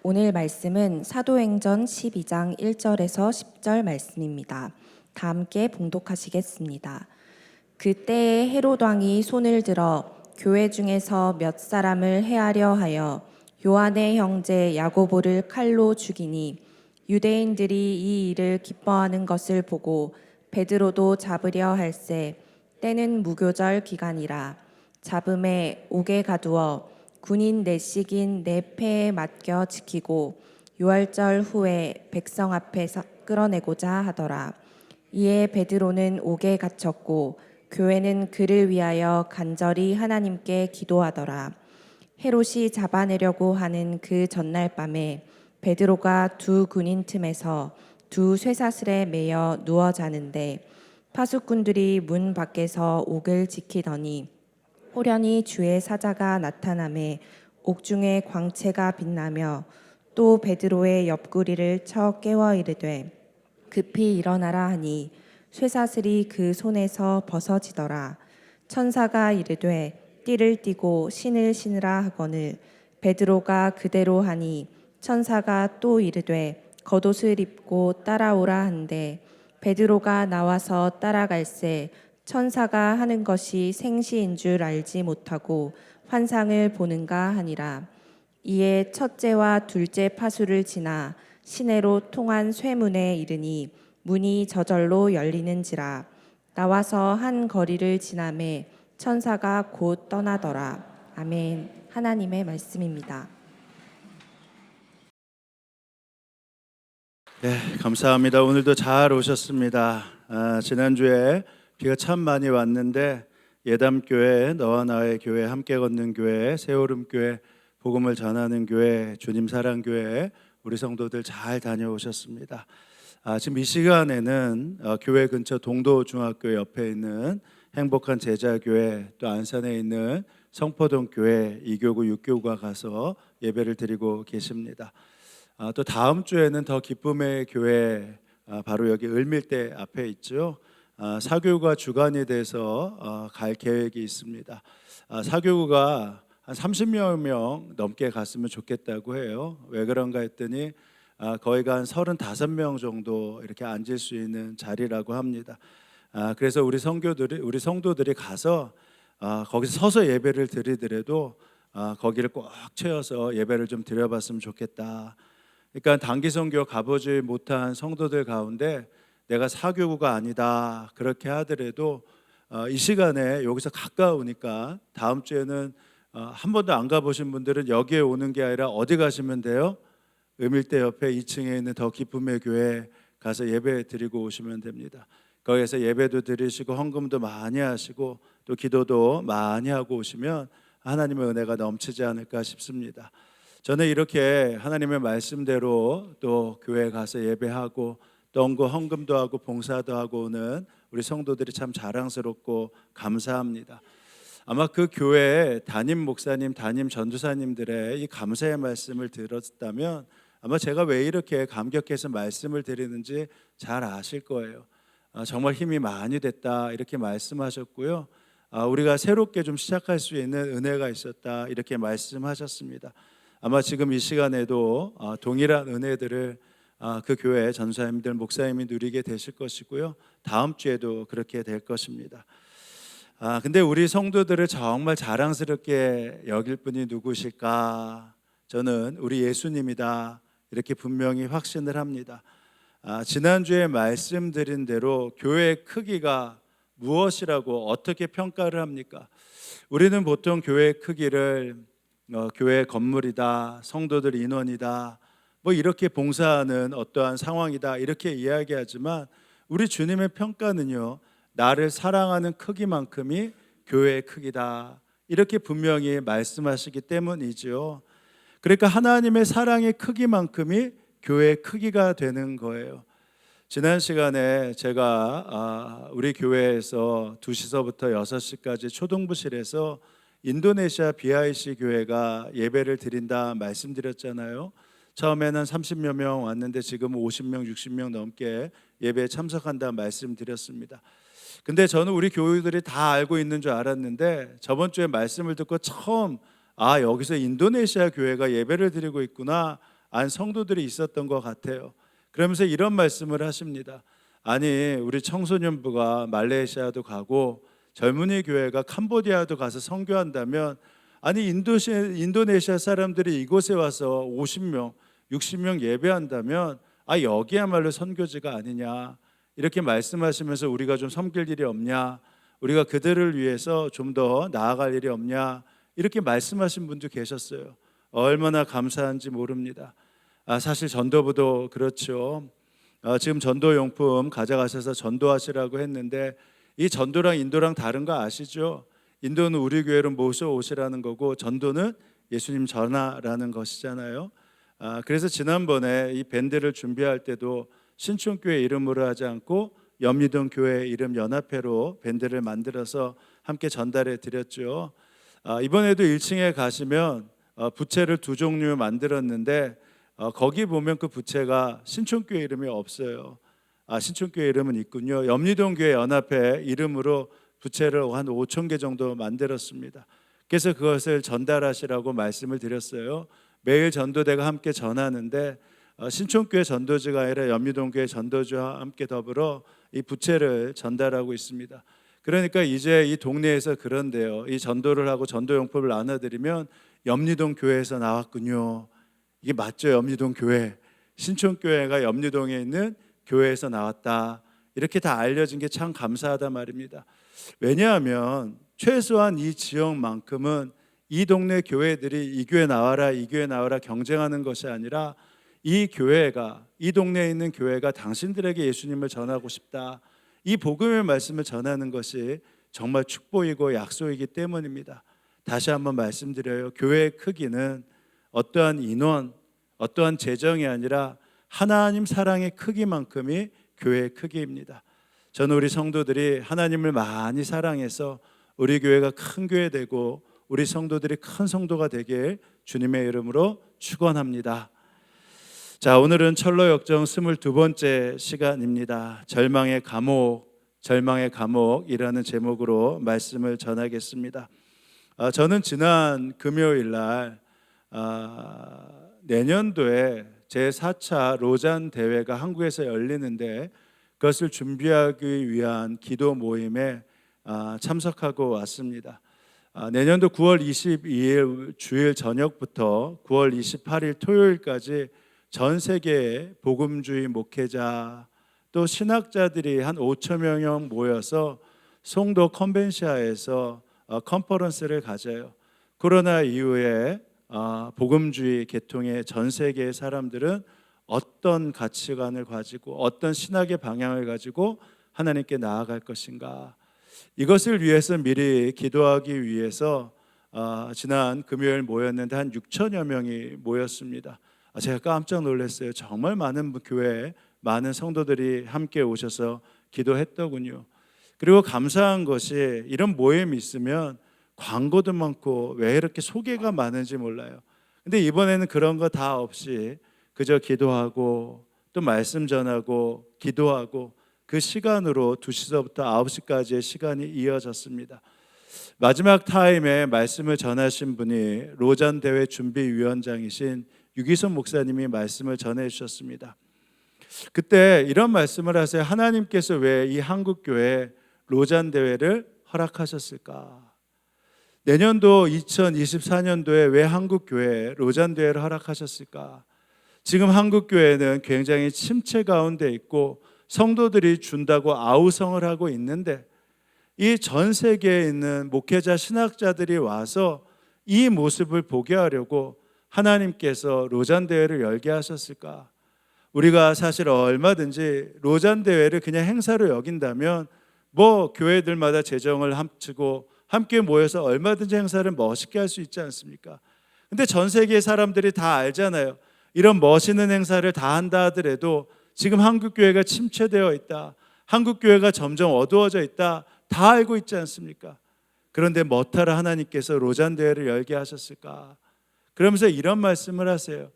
오늘 말씀은 사도행전 12장 1절에서 10절 말씀입니다. 다 함께 봉독하시겠습니다. 그때에 헤롯 왕이 손을 들어 교회 중에서 몇 사람을 해하려 하여 요한의 형제 야고보를 칼로 죽이니 유대인들이 이 일을 기뻐하는 것을 보고 베드로도 잡으려 할세 때는 무교절 기간이라 잡음에 옥에 가두어 군인 넷씩인 네 패에 맡겨 지키고 유월절 후에 백성 앞에서 끌어내고자 하더라. 이에 베드로는 옥에 갇혔고 교회는 그를 위하여 간절히 하나님께 기도하더라. 헤롯이 잡아내려고 하는 그 전날 밤에 베드로가 두 군인 틈에서 두 쇠사슬에 매여 누워 자는데 파수꾼들이 문 밖에서 옥을 지키더니 호련히 주의 사자가 나타나매 옥중에 광채가 빛나며 또 베드로의 옆구리를 쳐 깨워 이르되 급히 일어나라 하니 쇠사슬이 그 손에서 벗어지더라. 천사가 이르되 띠를 띠고 신을 신으라 하거늘 베드로가 그대로 하니 천사가 또 이르되 겉옷을 입고 따라오라 한데 베드로가 나와서 따라갈새 천사가 하는 것이 생시인 줄 알지 못하고 환상을 보는가 하니라. 이에 첫째와 둘째 파수를 지나 시내로 통한 쇠문에 이르니 문이 저절로 열리는지라. 나와서 한 거리를 지나매 천사가 곧 떠나더라. 아멘. 하나님의 말씀입니다. 네, 감사합니다. 오늘도 잘 오셨습니다. 지난주에 비가 참 많이 왔는데 예담교회, 너와 나의 교회, 함께 걷는 교회, 새오름교회, 복음을 전하는 교회, 주님 사랑교회 우리 성도들 잘 다녀오셨습니다. 지금 이 시간에는 교회 근처 동도중학교 옆에 있는 행복한 제자교회, 또 안산에 있는 성포동교회 2교구, 6교구가 가서 예배를 드리고 계십니다. 또 다음 주에는 더 기쁨의 교회, 바로 여기 을밀대 앞에 있죠. 사교구가 주관이 돼서 갈 계획이 있습니다. 사교구가 한 30명 넘게 갔으면 좋겠다고 해요. 왜 그런가 했더니 거의가 한 35명 정도 이렇게 앉을 수 있는 자리라고 합니다. 그래서 우리 성도들이 가서 거기서 서서 예배를 드리더라도 거기를 꼭 채워서 예배를 좀 드려봤으면 좋겠다. 그러니까 단기 선교 가보지 못한 성도들 가운데 내가 사교구가 아니다 그렇게 하더라도 이 시간에 여기서 가까우니까 다음 주에는 한 번도 안 가보신 분들은 여기에 오는 게 아니라 어디 가시면 돼요? 을밀대 옆에 2층에 있는 더 기쁨의 교회 가서 예배 드리고 오시면 됩니다. 거기에서 예배도 드리시고 헌금도 많이 하시고 또 기도도 많이 하고 오시면 하나님의 은혜가 넘치지 않을까 싶습니다. 저는 이렇게 하나님의 말씀대로 또 교회에 가서 예배하고 또 헌금도 하고 봉사도 하고 오는 우리 성도들이 참 자랑스럽고 감사합니다. 아마 그 교회의 담임 목사님, 담임 전도사님들의 이 감사의 말씀을 들었다면 아마 제가 왜 이렇게 감격해서 말씀을 드리는지 잘 아실 거예요. 정말 힘이 많이 됐다 이렇게 말씀하셨고요. 우리가 새롭게 좀 시작할 수 있는 은혜가 있었다 이렇게 말씀하셨습니다. 아마 지금 이 시간에도 동일한 은혜들을 그 교회 전사님들, 목사님이 누리게 되실 것이고요. 다음 주에도 그렇게 될 것입니다. 근데 우리 성도들을 정말 자랑스럽게 여길 분이 누구실까? 저는 우리 예수님이다 이렇게 분명히 확신을 합니다. 지난주에 말씀드린 대로 교회의 크기가 무엇이라고 어떻게 평가를 합니까? 우리는 보통 교회의 크기를 교회 건물이다, 성도들 인원이다, 뭐 이렇게 봉사하는 어떠한 상황이다 이렇게 이야기하지만 우리 주님의 평가는요, 나를 사랑하는 크기만큼이 교회의 크기다 이렇게 분명히 말씀하시기 때문이죠. 그러니까 하나님의 사랑의 크기만큼이 교회의 크기가 되는 거예요. 지난 시간에 제가 우리 교회에서 2시서부터 6시까지 초동부실에서 인도네시아 BIC 교회가 예배를 드린다 말씀드렸잖아요. 처음에는 30여 명 왔는데 지금 50명, 60명 넘게 예배에 참석한다 말씀드렸습니다. 근데 저는 우리 교우들이 다 알고 있는 줄 알았는데 저번 주에 말씀을 듣고 처음 여기서 인도네시아 교회가 예배를 드리고 있구나 안 성도들이 있었던 것 같아요. 그러면서 이런 말씀을 하십니다. 아니, 우리 청소년부가 말레이시아도 가고 젊은이 교회가 캄보디아도 가서 선교한다면, 아니 인도네시아 사람들이 이곳에 와서 50명, 60명 예배한다면 여기야말로 선교지가 아니냐, 이렇게 말씀하시면서 우리가 좀 섬길 일이 없냐, 우리가 그들을 위해서 좀 더 나아갈 일이 없냐, 이렇게 말씀하신 분도 계셨어요. 얼마나 감사한지 모릅니다. 사실 전도부도 그렇죠. 지금 전도용품 가져가셔서 전도하시라고 했는데, 이 전도랑 인도랑 다른 거 아시죠? 인도는 우리 교회로 모셔오시라는 거고, 전도는 예수님 전하라는 것이잖아요. 그래서 지난번에 이 밴드를 준비할 때도 신촌교회 이름으로 하지 않고 염리동 교회 이름 연합회로 밴드를 만들어서 함께 전달해 드렸죠. 이번에도 1층에 가시면 부채를 2종류 만들었는데, 거기 보면 그 부채가 신촌교회 이름이 없어요. 신촌교회 이름은 있군요. 염리동 교회 연합회 이름으로 부채를 한 5천 개 정도 만들었습니다. 그래서 그것을 전달하시라고 말씀을 드렸어요. 매일 전도대가 함께 전하는데, 신촌교회 전도주가 아니라 염리동교회 전도주와 함께 더불어 이 부채를 전달하고 있습니다. 그러니까 이제 이 동네에서 그런데요, 이 전도를 하고 전도용품을 나눠드리면 염리동 교회에서 나왔군요. 이게 맞죠? 염리동 교회, 신촌교회가 염리동에 있는 교회에서 나왔다, 이렇게 다 알려진 게 참 감사하다 말입니다. 왜냐하면 최소한 이 지역만큼은 이 동네 교회들이 이 교회 나와라, 이 교회 나와라 경쟁하는 것이 아니라, 이 교회가, 이 동네에 있는 교회가 당신들에게 예수님을 전하고 싶다, 이 복음의 말씀을 전하는 것이 정말 축복이고 약속이기 때문입니다. 다시 한번 말씀드려요. 교회의 크기는 어떠한 인원, 어떠한 재정이 아니라 하나님 사랑의 크기만큼이 교회의 크기입니다. 저는 우리 성도들이 하나님을 많이 사랑해서 우리 교회가 큰 교회 되고 우리 성도들이 큰 성도가 되길 주님의 이름으로 축원합니다. 자, 오늘은 철로 역정 22번째 시간입니다. 절망의 감옥이라는 제목으로 말씀을 전하겠습니다. 저는 지난 금요일 날 내년도에 제4차 로잔 대회가 한국에서 열리는데, 그것을 준비하기 위한 기도 모임에 참석하고 왔습니다. 내년도 9월 22일 주일 저녁부터 9월 28일 토요일까지 전 세계의 복음주의 목회자 또 신학자들이 한 5천 명 모여서 송도 컨벤시아에서 컨퍼런스를 가져요. 코로나 이후에 복음주의 계통의 전 세계의 사람들은 어떤 가치관을 가지고 어떤 신학의 방향을 가지고 하나님께 나아갈 것인가, 이것을 위해서 미리 기도하기 위해서 지난 금요일 모였는데 한 6천여 명이 모였습니다. 제가 깜짝 놀랐어요. 정말 많은 교회, 많은 성도들이 함께 오셔서 기도했더군요. 그리고 감사한 것이, 이런 모임이 있으면 광고도 많고 왜 이렇게 소개가 많은지 몰라요. 근데 이번에는 그런 거 다 없이 그저 기도하고 또 말씀 전하고 기도하고, 그 시간으로 2시서부터 9시까지의 시간이 이어졌습니다. 마지막 타임에 말씀을 전하신 분이 로잔 대회 준비위원장이신 유기선 목사님이 말씀을 전해 주셨습니다. 그때 이런 말씀을 하세요. 하나님께서 왜 이 한국 교회 로잔 대회를 허락하셨을까? 내년도 2024년도에 왜 한국 교회에 로잔 대회를 허락하셨을까? 지금 한국 교회는 굉장히 침체 가운데 있고 성도들이 준다고 아우성을 하고 있는데, 이 전 세계에 있는 목회자 신학자들이 와서 이 모습을 보게 하려고 하나님께서 로잔 대회를 열게 하셨을까? 우리가 사실 얼마든지 로잔 대회를 그냥 행사로 여긴다면 교회들마다 재정을 합치고 함께 모여서 얼마든지 행사를 멋있게 할 수 있지 않습니까? 근데 전 세계의 사람들이 다 알잖아요. 이런 멋있는 행사를 다 한다 하더라도 지금 한국 교회가 침체되어 있다, 한국 교회가 점점 어두워져 있다, 다 알고 있지 않습니까? 그런데 뭐하러 하나님께서 로잔 대회를 열게 하셨을까? 그러면서 이런 말씀을 하세요.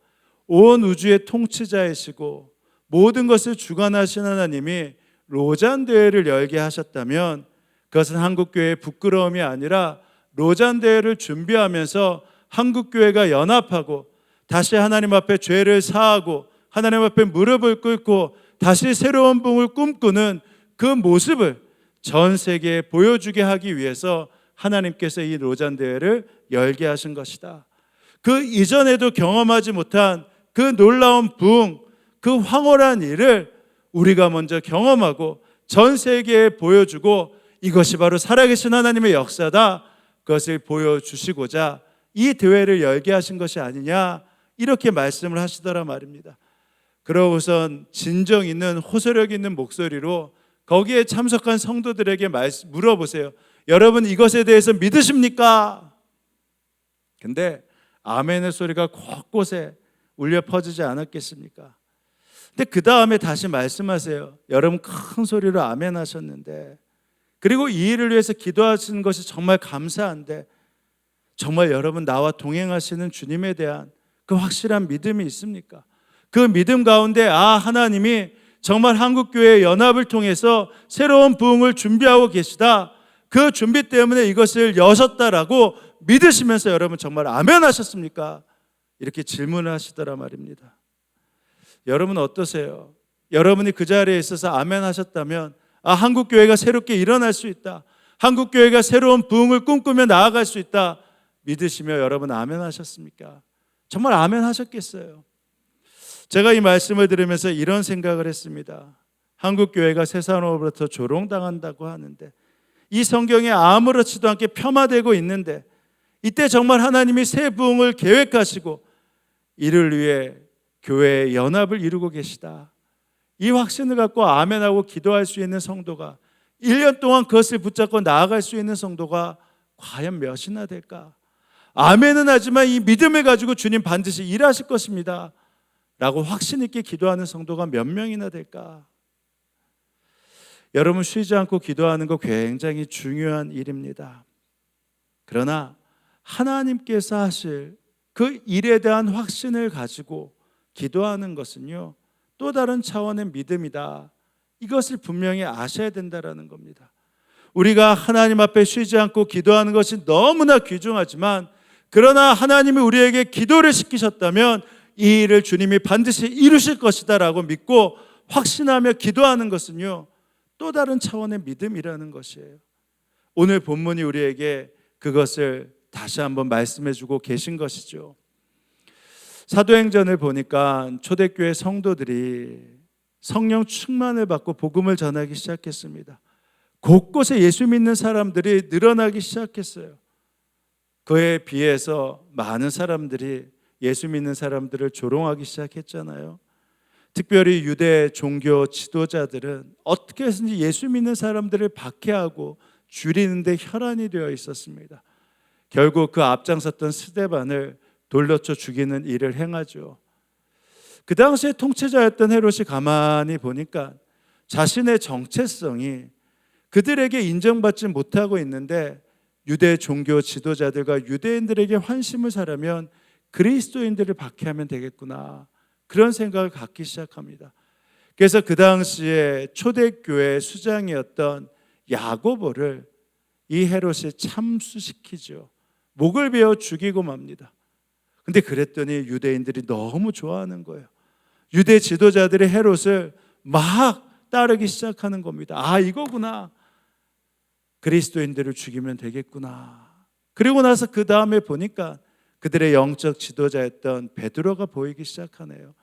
온 우주의 통치자이시고 모든 것을 주관하신 하나님이 로잔 대회를 열게 하셨다면, 그것은 한국 교회의 부끄러움이 아니라 로잔 대회를 준비하면서 한국 교회가 연합하고 다시 하나님 앞에 죄를 사하고 하나님 앞에 무릎을 꿇고 다시 새로운 붕을 꿈꾸는 그 모습을 전 세계에 보여주게 하기 위해서 하나님께서 이 로잔 대회를 열게 하신 것이다. 그 이전에도 경험하지 못한 그 놀라운 부흥, 그 황홀한 일을 우리가 먼저 경험하고 전 세계에 보여주고 이것이 바로 살아계신 하나님의 역사다, 그것을 보여주시고자 이 대회를 열게 하신 것이 아니냐, 이렇게 말씀을 하시더라 말입니다. 그러고선 진정 있는 호소력 있는 목소리로 거기에 참석한 성도들에게 물어보세요. 여러분 이것에 대해서 믿으십니까? 근데 아멘의 소리가 곳곳에 울려 퍼지지 않았겠습니까? 근데 그 다음에 다시 말씀하세요. 여러분 큰 소리로 아멘 하셨는데, 그리고 이 일을 위해서 기도하시는 것이 정말 감사한데, 정말 여러분 나와 동행하시는 주님에 대한 그 확실한 믿음이 있습니까? 그 믿음 가운데 하나님이 정말 한국교회의 연합을 통해서 새로운 부흥을 준비하고 계시다, 그 준비 때문에 이것을 여셨다라고 믿으시면서 여러분 정말 아멘 하셨습니까? 이렇게 질문을 하시더라 말입니다. 여러분 어떠세요? 여러분이 그 자리에 있어서 아멘 하셨다면 한국교회가 새롭게 일어날 수 있다, 한국교회가 새로운 부흥을 꿈꾸며 나아갈 수 있다 믿으시며 여러분 아멘 하셨습니까? 정말 아멘 하셨겠어요? 제가 이 말씀을 들으면서 이런 생각을 했습니다. 한국교회가 세상으로부터 조롱당한다고 하는데, 이 성경에 아무렇지도 않게 폄하되고 있는데, 이때 정말 하나님이 새 부흥을 계획하시고 이를 위해 교회의 연합을 이루고 계시다, 이 확신을 갖고 아멘하고 기도할 수 있는 성도가, 1년 동안 그것을 붙잡고 나아갈 수 있는 성도가 과연 몇이나 될까? 아멘은 하지만 이 믿음을 가지고 주님 반드시 일하실 것입니다 라고 확신 있게 기도하는 성도가 몇 명이나 될까? 여러분 쉬지 않고 기도하는 거 굉장히 중요한 일입니다. 그러나 하나님께서 하실 그 일에 대한 확신을 가지고 기도하는 것은요, 또 다른 차원의 믿음이다, 이것을 분명히 아셔야 된다라는 겁니다. 우리가 하나님 앞에 쉬지 않고 기도하는 것이 너무나 귀중하지만, 그러나 하나님이 우리에게 기도를 시키셨다면 이 일을 주님이 반드시 이루실 것이다 라고 믿고 확신하며 기도하는 것은요, 또 다른 차원의 믿음이라는 것이에요. 오늘 본문이 우리에게 그것을 다시 한번 말씀해 주고 계신 것이죠. 사도행전을 보니까 초대교회 성도들이 성령 충만을 받고 복음을 전하기 시작했습니다. 곳곳에 예수 믿는 사람들이 늘어나기 시작했어요. 그에 비해서 많은 사람들이 예수 믿는 사람들을 조롱하기 시작했잖아요. 특별히 유대 종교 지도자들은 어떻게 해서든지 예수 믿는 사람들을 박해하고 줄이는 데 혈안이 되어 있었습니다. 결국 그 앞장섰던 스데반을 돌려 쳐 죽이는 일을 행하죠. 그 당시에 통치자였던 헤롯이 가만히 보니까 자신의 정체성이 그들에게 인정받지 못하고 있는데, 유대 종교 지도자들과 유대인들에게 환심을 사려면 그리스도인들을 박해하면 되겠구나, 그런 생각을 갖기 시작합니다. 그래서 그 당시에 초대교회 수장이었던 야고보를 이 헤롯이 참수시키죠. 목을 베어 죽이고 맙니다. 근데 그랬더니 유대인들이 너무 좋아하는 거예요. 유대 지도자들이 헤롯을 막 따르기 시작하는 겁니다. 이거구나, 그리스도인들을 죽이면 되겠구나. 그리고 나서 그 다음에 보니까 그들의 영적 지도자였던 베드로가 보이기 시작하네요.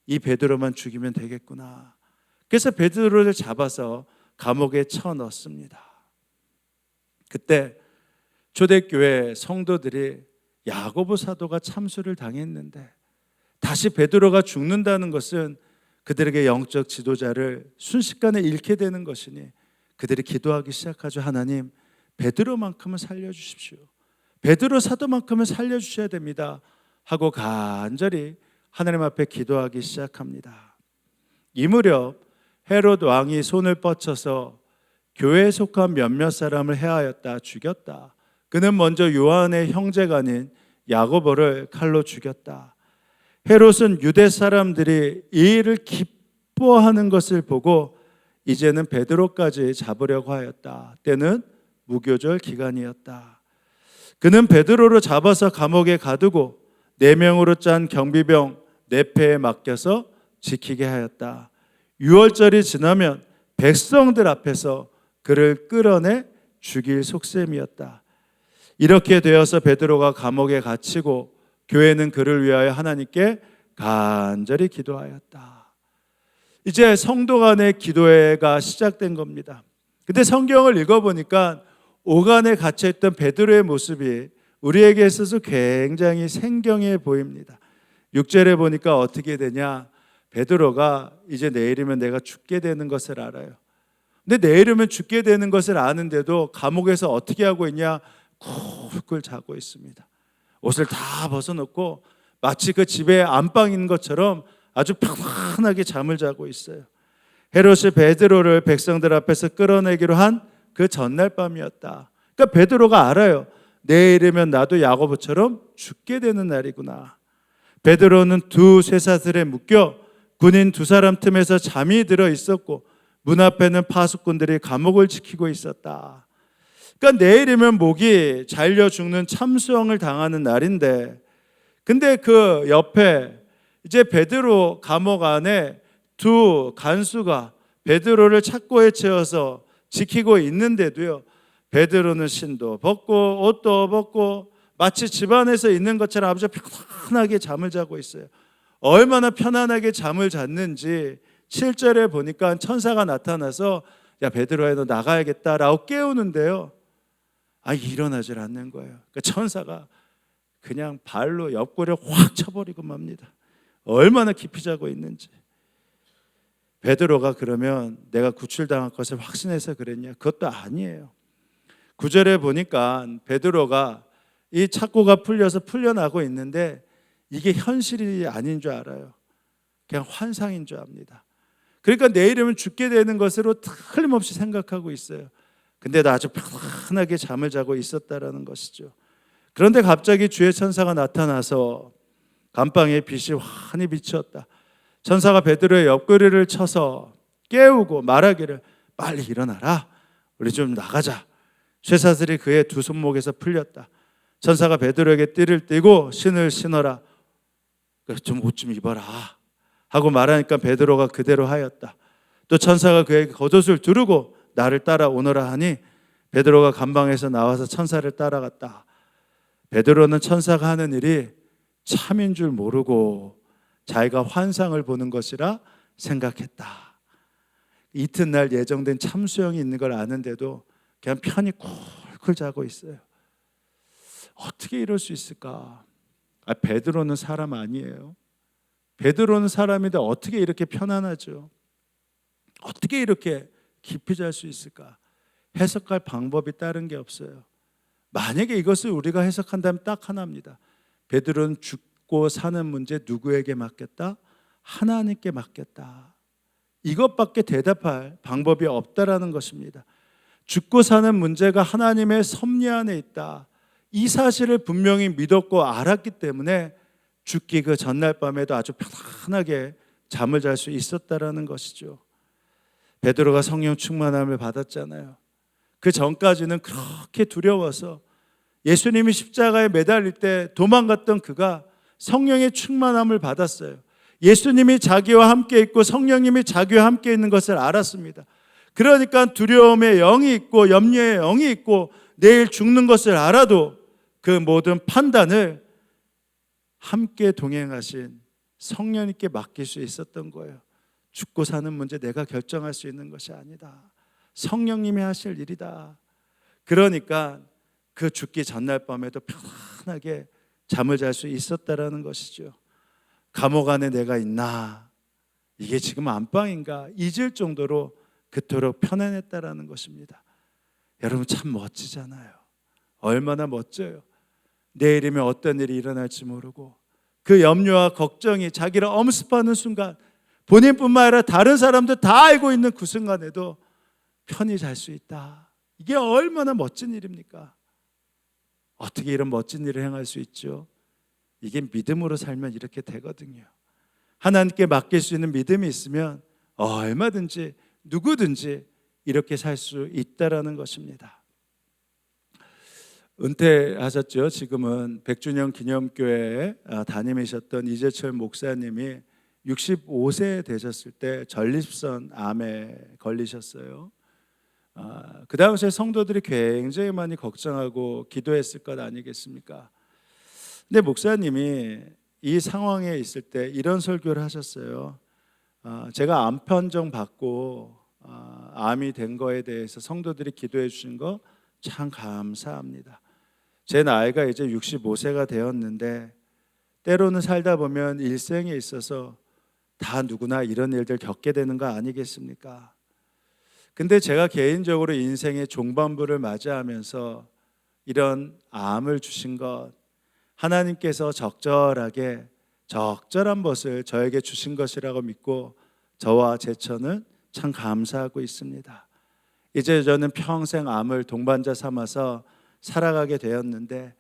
이 베드로만 죽이면 되겠구나. 그래서 베드로를 잡아서 감옥에 쳐넣습니다. 그때 초대교회 성도들이 야고보 사도가 참수를 당했는데 다시 베드로가 죽는다는 것은 그들에게 영적 지도자를 순식간에 잃게 되는 것이니 그들이 기도하기 시작하죠. 하나님, 베드로만큼은 살려주십시오. 베드로 사도만큼은 살려주셔야 됩니다 하고 간절히 하나님 앞에 기도하기 시작합니다. 이 무렵 헤롯 왕이 손을 뻗쳐서 교회에 속한 몇몇 사람을 해하였다, 죽였다. 그는 먼저 요한의 형제가 아닌 야고보를 칼로 죽였다. 헤롯은 유대 사람들이 이 일을 기뻐하는 것을 보고 이제는 베드로까지 잡으려고 하였다. 때는 무교절 기간이었다. 그는 베드로를 잡아서 감옥에 가두고 4명으로 짠 경비병 4패에 맡겨서 지키게 하였다. 유월절이 지나면 백성들 앞에서 그를 끌어내 죽일 속셈이었다. 이렇게 되어서 베드로가 감옥에 갇히고 교회는 그를 위하여 하나님께 간절히 기도하였다. 이제 성도 간의 기도회가 시작된 겁니다. 근데 성경을 읽어보니까 오간에 갇혀있던 베드로의 모습이 우리에게 있어서 굉장히 생경해 보입니다. 6절에 보니까 어떻게 되냐, 베드로가 이제 내일이면 내가 죽게 되는 것을 알아요. 근데 내일이면 죽게 되는 것을 아는데도 감옥에서 어떻게 하고 있냐, 쿨쿨 자고 있습니다. 옷을 다 벗어놓고 마치 그 집에 안방인 것처럼 아주 편안하게 잠을 자고 있어요. 헤롯이 베드로를 백성들 앞에서 끌어내기로 한 그 전날 밤이었다. 그러니까 베드로가 알아요. 내일이면 나도 야고보처럼 죽게 되는 날이구나. 베드로는 두 쇠사슬에 묶여 군인 2사람 틈에서 잠이 들어 있었고 문 앞에는 파수꾼들이 감옥을 지키고 있었다. 그러니까 내일이면 목이 잘려 죽는 참수형을 당하는 날인데, 근데 그 옆에 이제 베드로 감옥 안에 두 간수가 베드로를 착고에 채워서 지키고 있는데도요, 베드로는 신도 벗고 옷도 벗고 마치 집안에서 있는 것처럼 아주 편안하게 잠을 자고 있어요. 얼마나 편안하게 잠을 잤는지 7절에 보니까 천사가 나타나서 야 베드로야 너 나가야겠다라고 깨우는데요, 일어나질 않는 거예요. 그러니까 천사가 그냥 발로 옆구리를 확 쳐버리고 맙니다. 얼마나 깊이 자고 있는지. 베드로가 그러면 내가 구출당할 것을 확신해서 그랬냐? 그것도 아니에요. 9절에 보니까 베드로가 이 착고가 풀려서 풀려나고 있는데 이게 현실이 아닌 줄 알아요. 그냥 환상인 줄 압니다. 그러니까 내일이면 죽게 되는 것으로 틀림없이 생각하고 있어요. 근데 나 아주 편안하게 잠을 자고 있었다라는 것이죠. 그런데 갑자기 주의 천사가 나타나서 감방에 빛이 환히 비추었다. 천사가 베드로의 옆구리를 쳐서 깨우고 말하기를 빨리 일어나라. 우리 좀 나가자. 쇠사슬이 그의 두 손목에서 풀렸다. 천사가 베드로에게 띠를 띠고 신을 신어라. 좀 옷 좀 입어라 하고 말하니까 베드로가 그대로 하였다. 또 천사가 그에게 겉옷을 두르고 나를 따라오너라 하니 베드로가 감방에서 나와서 천사를 따라갔다. 베드로는 천사가 하는 일이 참인 줄 모르고 자기가 환상을 보는 것이라 생각했다. 이튿날 예정된 참수형이 있는 걸 아는데도 그냥 편히 쿨쿨 자고 있어요. 어떻게 이럴 수 있을까? 베드로는 사람 아니에요. 베드로는 사람인데 어떻게 이렇게 편안하죠? 어떻게 이렇게 깊이 잘 수 있을까? 해석할 방법이 다른 게 없어요. 만약에 이것을 우리가 해석한다면 딱 하나입니다. 베드로는 죽고 사는 문제 누구에게 맡겼다? 하나님께 맡겼다. 이것밖에 대답할 방법이 없다라는 것입니다. 죽고 사는 문제가 하나님의 섭리 안에 있다. 이 사실을 분명히 믿었고 알았기 때문에 죽기 그 전날 밤에도 아주 편안하게 잠을 잘 수 있었다라는 것이죠. 베드로가 성령 충만함을 받았잖아요. 그 전까지는 그렇게 두려워서 예수님이 십자가에 매달릴 때 도망갔던 그가 성령의 충만함을 받았어요. 예수님이 자기와 함께 있고 성령님이 자기와 함께 있는 것을 알았습니다. 그러니까 두려움의 영이 있고 염려의 영이 있고 내일 죽는 것을 알아도 그 모든 판단을 함께 동행하신 성령님께 맡길 수 있었던 거예요. 죽고 사는 문제 내가 결정할 수 있는 것이 아니다. 성령님이 하실 일이다. 그러니까 그 죽기 전날 밤에도 편안하게 잠을 잘 수 있었다라는 것이죠. 감옥 안에 내가 있나? 이게 지금 안방인가? 잊을 정도로 그토록 편안했다라는 것입니다. 여러분 참 멋지잖아요. 얼마나 멋져요. 내일이면 어떤 일이 일어날지 모르고 그 염려와 걱정이 자기를 엄습하는 순간 본인뿐만 아니라 다른 사람도 다 알고 있는 그 순간에도 편히 잘 수 있다. 이게 얼마나 멋진 일입니까? 어떻게 이런 멋진 일을 행할 수 있죠? 이게 믿음으로 살면 이렇게 되거든요. 하나님께 맡길 수 있는 믿음이 있으면 얼마든지 누구든지 이렇게 살 수 있다라는 것입니다. 은퇴하셨죠. 지금은 100주년 기념교회 담임이셨던 이재철 목사님이 65세 되셨을 때 전립선 암에 걸리셨어요. 그 당시에 성도들이 굉장히 많이 걱정하고 기도했을 것 아니겠습니까? 근데 목사님이 이 상황에 있을 때 이런 설교를 하셨어요. 제가 암 판정 받고 암이 된 거에 대해서 성도들이 기도해 주신 거 참 감사합니다. 제 나이가 이제 65세가 되었는데 때로는 살다 보면 일생에 있어서 다 누구나 이런 일들 겪게 되는 거 아니겠습니까? 근데 제가 개인적으로 인생의 종반부를 맞이하면서 이런 암을 주신 것, 하나님께서 적절한 것을 저에게 주신 것이라고 믿고 저와 제 처는 참 감사하고 있습니다. 이제 저는 평생 암을 동반자 삼아서 살아가게 되었는데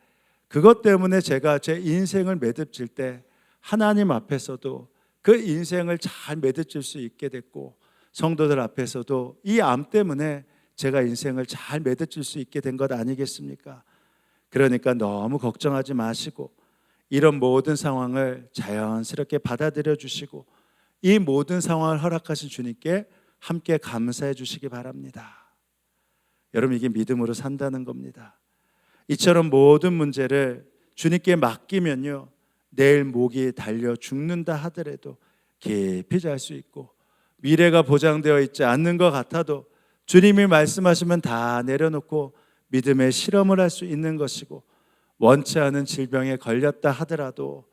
그것 때문에 제가 제 인생을 매듭질 때 하나님 앞에서도 그 인생을 잘 매듭질 수 있게 됐고 성도들 앞에서도 이 암 때문에 제가 인생을 잘 매듭질 수 있게 된 것 아니겠습니까? 그러니까 너무 걱정하지 마시고 이런 모든 상황을 자연스럽게 받아들여 주시고 이 모든 상황을 허락하신 주님께 함께 감사해 주시기 바랍니다. 여러분, 이게 믿음으로 산다는 겁니다. 이처럼 모든 문제를 주님께 맡기면요, 내일 목이 달려 죽는다 하더라도 깊이 잘 수 있고 미래가 보장되어 있지 않는 것 같아도 주님이 말씀하시면 다 내려놓고 믿음의 실험을 할 수 있는 것이고 원치 않은 질병에 걸렸다 하더라도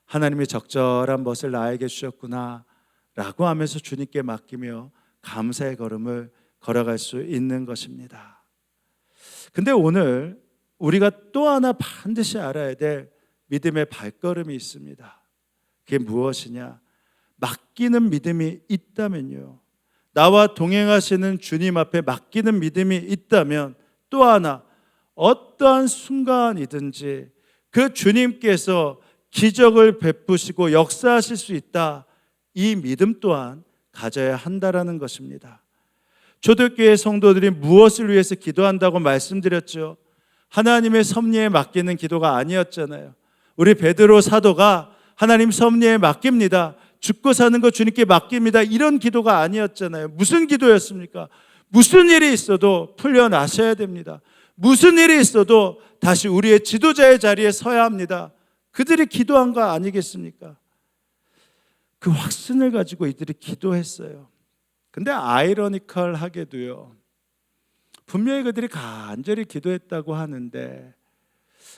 하나님이 적절한 것을 나에게 주셨구나 라고 하면서 주님께 맡기며 감사의 걸음을 걸어갈 수 있는 것입니다. 근데 오늘 우리가 또 하나 반드시 알아야 될 믿음의 발걸음이 있습니다. 그게 무엇이냐? 맡기는 믿음이 있다면요, 나와 동행하시는 주님 앞에 맡기는 믿음이 있다면 또 하나 어떠한 순간이든지 그 주님께서 기적을 베푸시고 역사하실 수 있다, 이 믿음 또한 가져야 한다라는 것입니다. 초대교회 성도들이 무엇을 위해서 기도한다고 말씀드렸죠? 하나님의 섭리에 맡기는 기도가 아니었잖아요. 우리 베드로 사도가 하나님 섭리에 맡깁니다, 죽고 사는 거 주님께 맡깁니다, 이런 기도가 아니었잖아요. 무슨 기도였습니까? 무슨 일이 있어도 풀려나셔야 됩니다. 무슨 일이 있어도 다시 우리의 지도자의 자리에 서야 합니다. 그들이 기도한 거 아니겠습니까? 그 확신을 가지고 이들이 기도했어요. 근데 아이러니컬하게도요, 분명히 그들이 간절히 기도했다고 하는데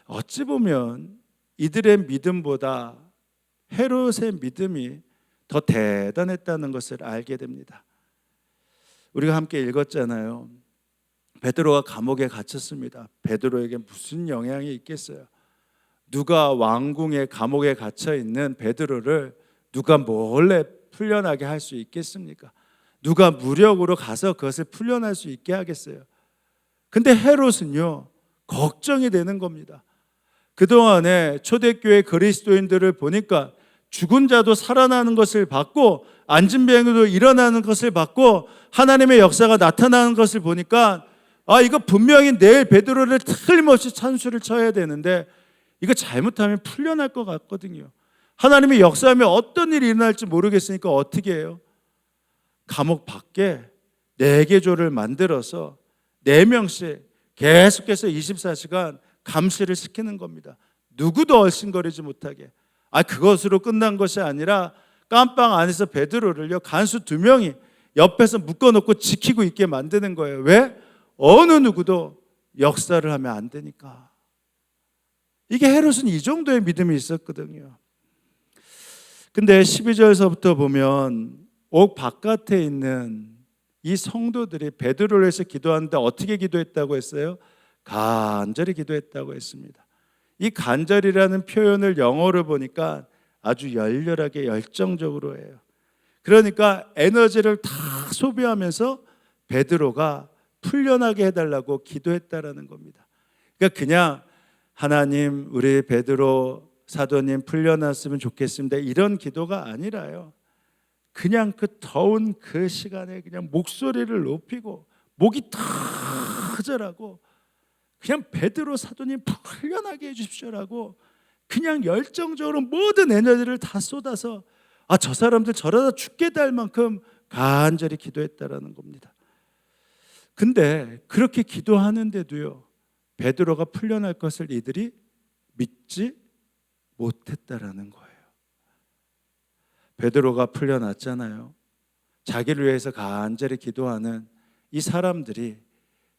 어찌 보면 이들의 믿음보다 헤롯의 믿음이 더 대단했다는 것을 알게 됩니다. 우리가 함께 읽었잖아요. 베드로가 감옥에 갇혔습니다. 베드로에게 무슨 영향이 있겠어요? 누가 왕궁의 감옥에 갇혀 있는 베드로를 누가 몰래 풀려나게 할 수 있겠습니까? 누가 무력으로 가서 그것을 풀려날 수 있게 하겠어요? 근데 헤롯은요, 걱정이 되는 겁니다. 그동안에 초대교회 그리스도인들을 보니까 죽은 자도 살아나는 것을 봤고 앉은 병도 일어나는 것을 봤고 하나님의 역사가 나타나는 것을 보니까 이거 분명히 내일 베드로를 틀림없이 찬수를 쳐야 되는데 이거 잘못하면 풀려날 것 같거든요. 하나님의 역사하면 어떤 일이 일어날지 모르겠으니까 어떻게 해요? 감옥 밖에 4개조를 만들어서 4명씩 계속해서 24시간 감시를 시키는 겁니다. 누구도 얼씬거리지 못하게. 그것으로 끝난 것이 아니라 깜빵 안에서 베드로를요, 간수 2명이 옆에서 묶어놓고 지키고 있게 만드는 거예요. 왜? 어느 누구도 역사를 하면 안 되니까. 이게 헤롯은 이 정도의 믿음이 있었거든요. 근데 12절서부터 보면 옥 바깥에 있는 이 성도들이 베드로를 위해서 기도하는데 어떻게 기도했다고 했어요? 간절히 기도했다고 했습니다. 이 간절이라는 표현을 영어로 보니까 아주 열렬하게 열정적으로 해요. 그러니까 에너지를 다 소비하면서 베드로가 풀려나게 해달라고 기도했다라는 겁니다. 그러니까 그냥 하나님 우리 베드로 사도님 풀려났으면 좋겠습니다, 이런 기도가 아니라요, 그냥 그 더운 그 시간에 그냥 목소리를 높이고 목이 터져라고 그냥 베드로 사도님 풀려나게 해주십시오라고 그냥 열정적으로 모든 에너지를 다 쏟아서 저 사람들 저러다 죽겠다 할 만큼 간절히 기도했다라는 겁니다. 근데 그렇게 기도하는데도요, 베드로가 풀려날 것을 이들이 믿지 못했다라는 거예요. 베드로가 풀려났잖아요. 자기를 위해서 간절히 기도하는 이 사람들이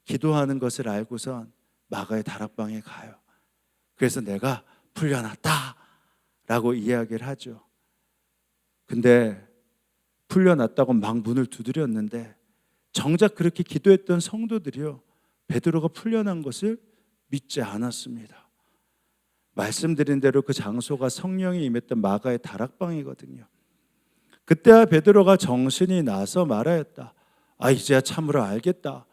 기도하는 것을 알고선 마가의 다락방에 가요. 그래서 내가 풀려났다 라고 이야기를 하죠. 근데 풀려났다고 막 문을 두드렸는데 정작 그렇게 기도했던 성도들이요, 베드로가 풀려난 것을 믿지 않았습니다. 말씀드린 대로 그 장소가 성령이 임했던 마가의 다락방이거든요. 그때야 베드로가 정신이 나서 말하였다. 이제야 참으로 알겠다.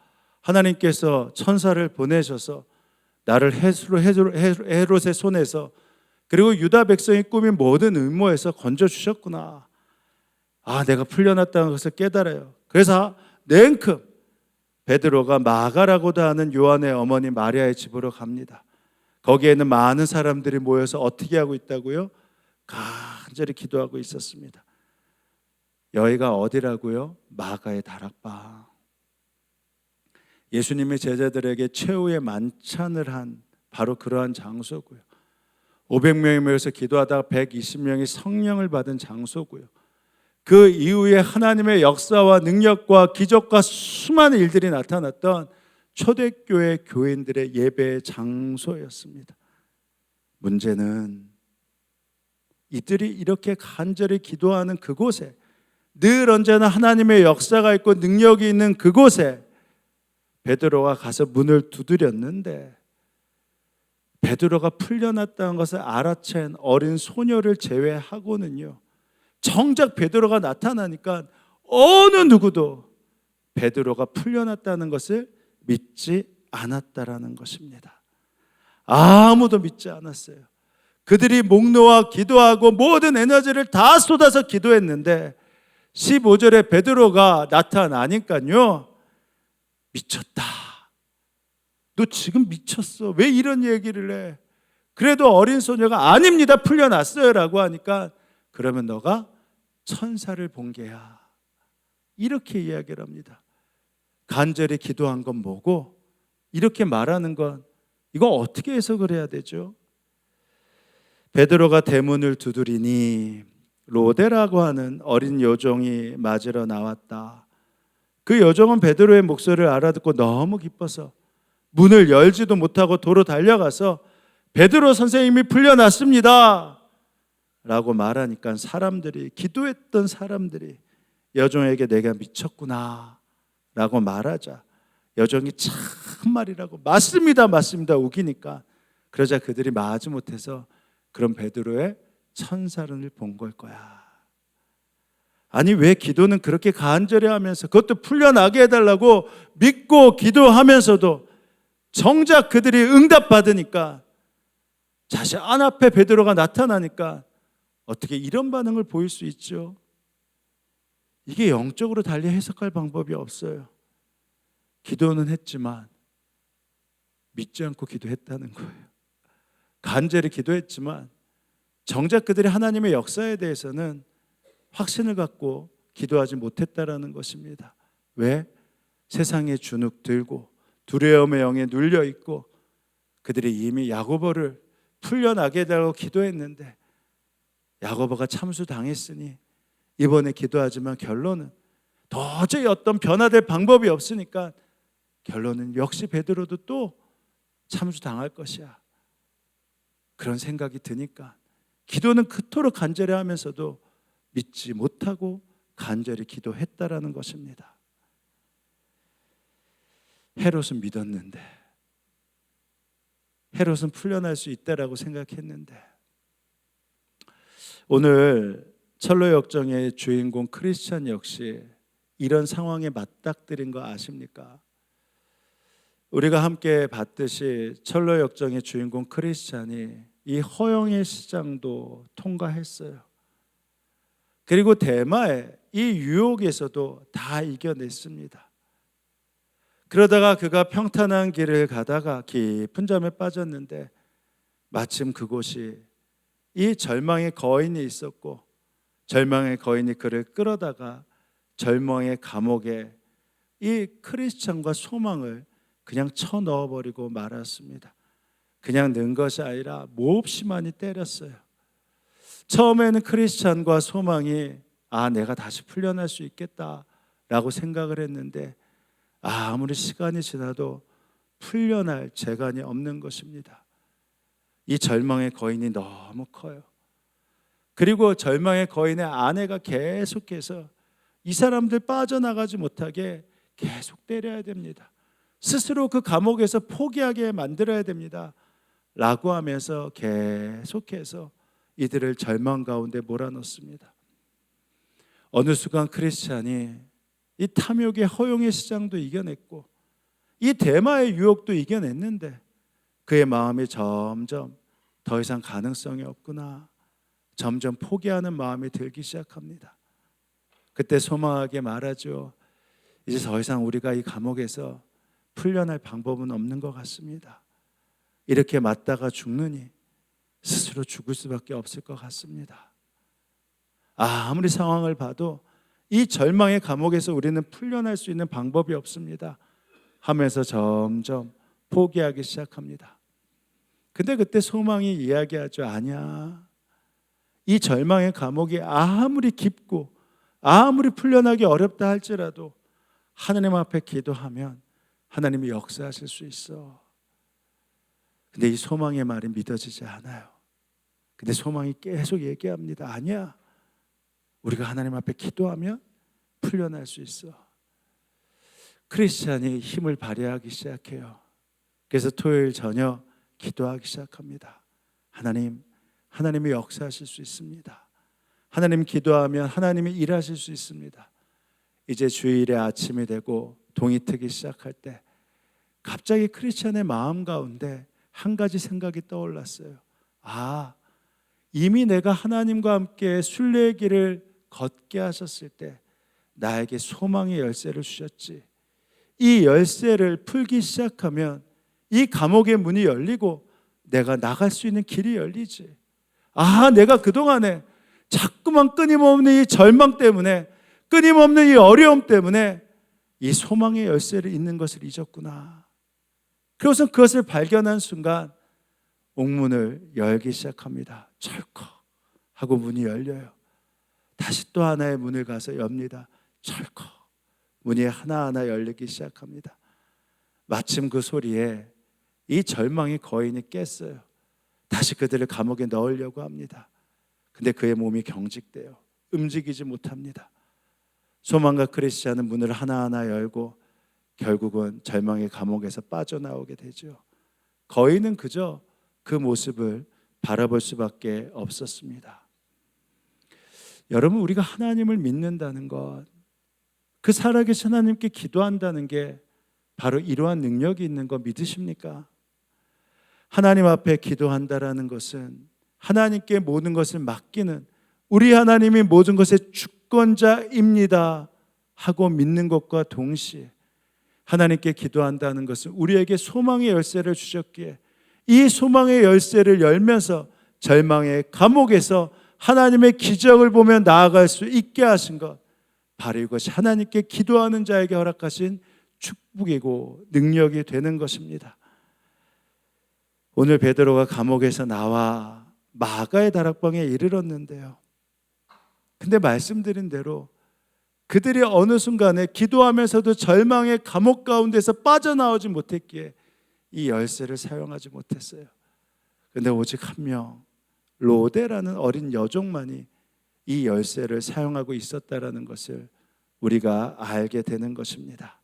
하나님께서 천사를 보내셔서 나를 헤롯의 손에서 그리고 유다 백성이 꾸민 모든 음모에서 건져주셨구나. 내가 풀려났다는 것을 깨달아요. 그래서 냉큼 베드로가 마가라고도 하는 요한의 어머니 마리아의 집으로 갑니다. 거기에는 많은 사람들이 모여서 어떻게 하고 있다고요? 간절히 기도하고 있었습니다. 여기가 어디라고요? 마가의 다락방. 예수님이 제자들에게 최후의 만찬을 한 바로 그러한 장소고요. 500명이 모여서 기도하다가 120명이 성령을 받은 장소고요. 그 이후에 하나님의 역사와 능력과 기적과 수많은 일들이 나타났던 초대교회 교인들의 예배의 장소였습니다. 문제는 이들이 이렇게 간절히 기도하는 그곳에, 늘 언제나 하나님의 역사가 있고 능력이 있는 그곳에 베드로가 가서 문을 두드렸는데, 베드로가 풀려났다는 것을 알아챈 어린 소녀를 제외하고는요, 정작 베드로가 나타나니까 어느 누구도 베드로가 풀려났다는 것을 믿지 않았다라는 것입니다. 아무도 믿지 않았어요. 그들이 목 놓아 기도하고 모든 에너지를 다 쏟아서 기도했는데 15절에 베드로가 나타나니까요, 미쳤다. 너 지금 미쳤어. 왜 이런 얘기를 해? 그래도 어린 소녀가 아닙니다, 풀려났어요 라고 하니까, 그러면 너가 천사를 본 게야, 이렇게 이야기를 합니다. 간절히 기도한 건 뭐고, 이렇게 말하는 건 이거 어떻게 해석을 해야 되죠? 베드로가 대문을 두드리니 로데라고 하는 어린 여종이 맞으러 나왔다. 그 여종은 베드로의 목소리를 알아듣고 너무 기뻐서 문을 열지도 못하고 도로 달려가서 베드로 선생님이 풀려났습니다 라고 말하니까 사람들이, 기도했던 사람들이 여종에게 내가 미쳤구나 라고 말하자 여종이 참말이라고 맞습니다 맞습니다 우기니까, 그러자 그들이 마지못해서 그럼 베드로의 천사를 본 걸 거야. 아니 왜 기도는 그렇게 간절히 하면서, 그것도 풀려나게 해달라고 믿고 기도하면서도 정작 그들이 응답받으니까, 자신 안 앞에 베드로가 나타나니까 어떻게 이런 반응을 보일 수 있죠? 이게 영적으로 달리 해석할 방법이 없어요. 기도는 했지만 믿지 않고 기도했다는 거예요. 간절히 기도했지만 정작 그들이 하나님의 역사에 대해서는 확신을 갖고 기도하지 못했다라는 것입니다. 왜? 세상의 주눅 들고 두려움의 영에 눌려 있고, 그들이 이미 야고보를 풀려나게 해달라고 기도했는데 야고보가 참수당했으니 이번에 기도하지만 결론은 도저히 어떤 변화될 방법이 없으니까 결론은 역시 베드로도 또 참수당할 것이야, 그런 생각이 드니까 기도는 그토록 간절히 하면서도 믿지 못하고 간절히 기도했다라는 것입니다. 헤롯은 믿었는데, 헤롯은 풀려날 수 있다라고 생각했는데, 오늘 철로 역정의 주인공 크리스찬 역시 이런 상황에 맞닥뜨린 거 아십니까? 우리가 함께 봤듯이 철로 역정의 주인공 크리스찬이 이 허영의 시장도 통과했어요. 그리고 대마의 이 유혹에서도 다 이겨냈습니다. 그러다가 그가 평탄한 길을 가다가 깊은 잠에 빠졌는데 마침 그곳이 이 절망의 거인이 있었고 절망의 거인이 그를 끌어다가 절망의 감옥에 이 크리스찬과 소망을 그냥 쳐넣어버리고 말았습니다. 그냥 넣은 것이 아니라 몹시 많이 때렸어요. 처음에는 크리스찬과 소망이 내가 다시 풀려날 수 있겠다라고 생각을 했는데 아무리 시간이 지나도 풀려날 재간이 없는 것입니다. 이 절망의 거인이 너무 커요. 그리고 절망의 거인의 아내가 계속해서 이 사람들 빠져나가지 못하게 계속 때려야 됩니다. 스스로 그 감옥에서 포기하게 만들어야 됩니다 라고 하면서 계속해서 이들을 절망 가운데 몰아넣습니다. 어느 순간 크리스찬이 이 탐욕의 허용의 시장도 이겨냈고 이 대마의 유혹도 이겨냈는데 그의 마음이 점점 더 이상 가능성이 없구나, 점점 포기하는 마음이 들기 시작합니다. 그때 소망하게 말하죠. 이제 더 이상 우리가 이 감옥에서 풀려날 방법은 없는 것 같습니다. 이렇게 맞다가 죽느니 스스로 죽을 수밖에 없을 것 같습니다. 아무리 상황을 봐도 이 절망의 감옥에서 우리는 풀려날 수 있는 방법이 없습니다 하면서 점점 포기하기 시작합니다. 근데 그때 소망이 이야기하죠. 아니야, 이 절망의 감옥이 아무리 깊고 아무리 풀려나기 어렵다 할지라도 하나님 앞에 기도하면 하나님이 역사하실 수 있어. 근데 이 소망의 말이 믿어지지 않아요. 근데 소망이 계속 얘기합니다. 아니야, 우리가 하나님 앞에 기도하면 풀려날 수 있어. 크리스찬이 힘을 발휘하기 시작해요. 그래서 토요일 저녁 기도하기 시작합니다. 하나님이 역사하실 수 있습니다. 하나님 기도하면 하나님이 일하실 수 있습니다. 이제 주일에 아침이 되고 동이 트기 시작할 때 갑자기 크리스찬의 마음 가운데 한 가지 생각이 떠올랐어요. 이미 내가 하나님과 함께 순례의 길을 걷게 하셨을 때 나에게 소망의 열쇠를 주셨지. 이 열쇠를 풀기 시작하면 이 감옥의 문이 열리고 내가 나갈 수 있는 길이 열리지. 내가 그동안에 자꾸만 끊임없는 이 절망 때문에, 끊임없는 이 어려움 때문에 이 소망의 열쇠를 잊는 것을 잊었구나. 그래서 그것을 발견한 순간 옥문을 열기 시작합니다. 철컥 하고 문이 열려요. 다시 또 하나의 문을 가서 엽니다. 철컥 문이 하나하나 열리기 시작합니다. 마침 그 소리에 이 절망의 거인이 깼어요. 다시 그들을 감옥에 넣으려고 합니다. 근데 그의 몸이 경직돼요. 움직이지 못합니다. 소망과 크리스찬은 문을 하나하나 열고 결국은 절망의 감옥에서 빠져나오게 되죠. 거인은 그저 그 모습을 바라볼 수밖에 없었습니다. 여러분, 우리가 하나님을 믿는다는 것, 그 살아계신 하나님께 기도한다는 게 바로 이러한 능력이 있는 거 믿으십니까? 하나님 앞에 기도한다라는 것은 하나님께 모든 것을 맡기는, 우리 하나님이 모든 것의 주권자입니다 하고 믿는 것과 동시에 하나님께 기도한다는 것은 우리에게 소망의 열쇠를 주셨기에 이 소망의 열쇠를 열면서 절망의 감옥에서 하나님의 기적을 보며 나아갈 수 있게 하신 것, 바로 이것이 하나님께 기도하는 자에게 허락하신 축복이고 능력이 되는 것입니다. 오늘 베드로가 감옥에서 나와 마가의 다락방에 이르렀는데요, 근데 말씀드린 대로 그들이 어느 순간에 기도하면서도 절망의 감옥 가운데서 빠져나오지 못했기에 이 열쇠를 사용하지 못했어요. 그런데 오직 한 명, 로데라는 어린 여종만이 이 열쇠를 사용하고 있었다라는 것을 우리가 알게 되는 것입니다.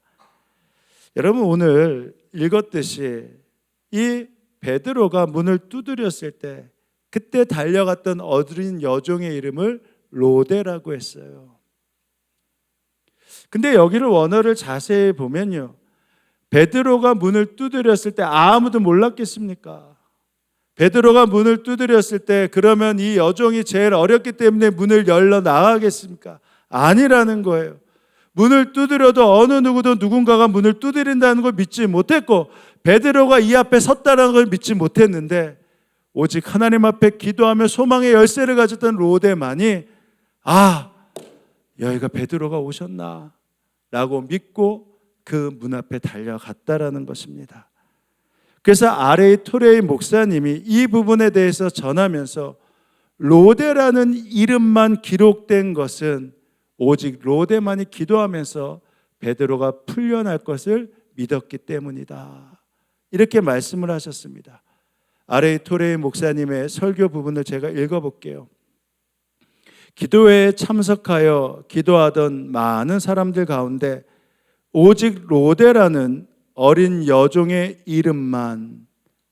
여러분, 오늘 읽었듯이 이 베드로가 문을 두드렸을 때 그때 달려갔던 어린 여종의 이름을 로데라고 했어요. 근데 여기를 원어를 자세히 보면요, 베드로가 문을 두드렸을 때 아무도 몰랐겠습니까? 베드로가 문을 두드렸을 때 그러면 이 여종이 제일 어렸기 때문에 문을 열러 나가겠습니까? 아니라는 거예요. 문을 두드려도 어느 누구도 누군가가 문을 두드린다는 걸 믿지 못했고 베드로가 이 앞에 섰다는 걸 믿지 못했는데 오직 하나님 앞에 기도하며 소망의 열쇠를 가졌던 로데만이 여기가 베드로가 오셨나 라고 믿고 그 문 앞에 달려갔다라는 것입니다. 그래서 R.A. 토레이 목사님이 이 부분에 대해서 전하면서 로데라는 이름만 기록된 것은 오직 로데만이 기도하면서 베드로가 풀려날 것을 믿었기 때문이다, 이렇게 말씀을 하셨습니다. R.A. 토레이 목사님의 설교 부분을 제가 읽어볼게요. 기도회에 참석하여 기도하던 많은 사람들 가운데 오직 로데라는 어린 여종의 이름만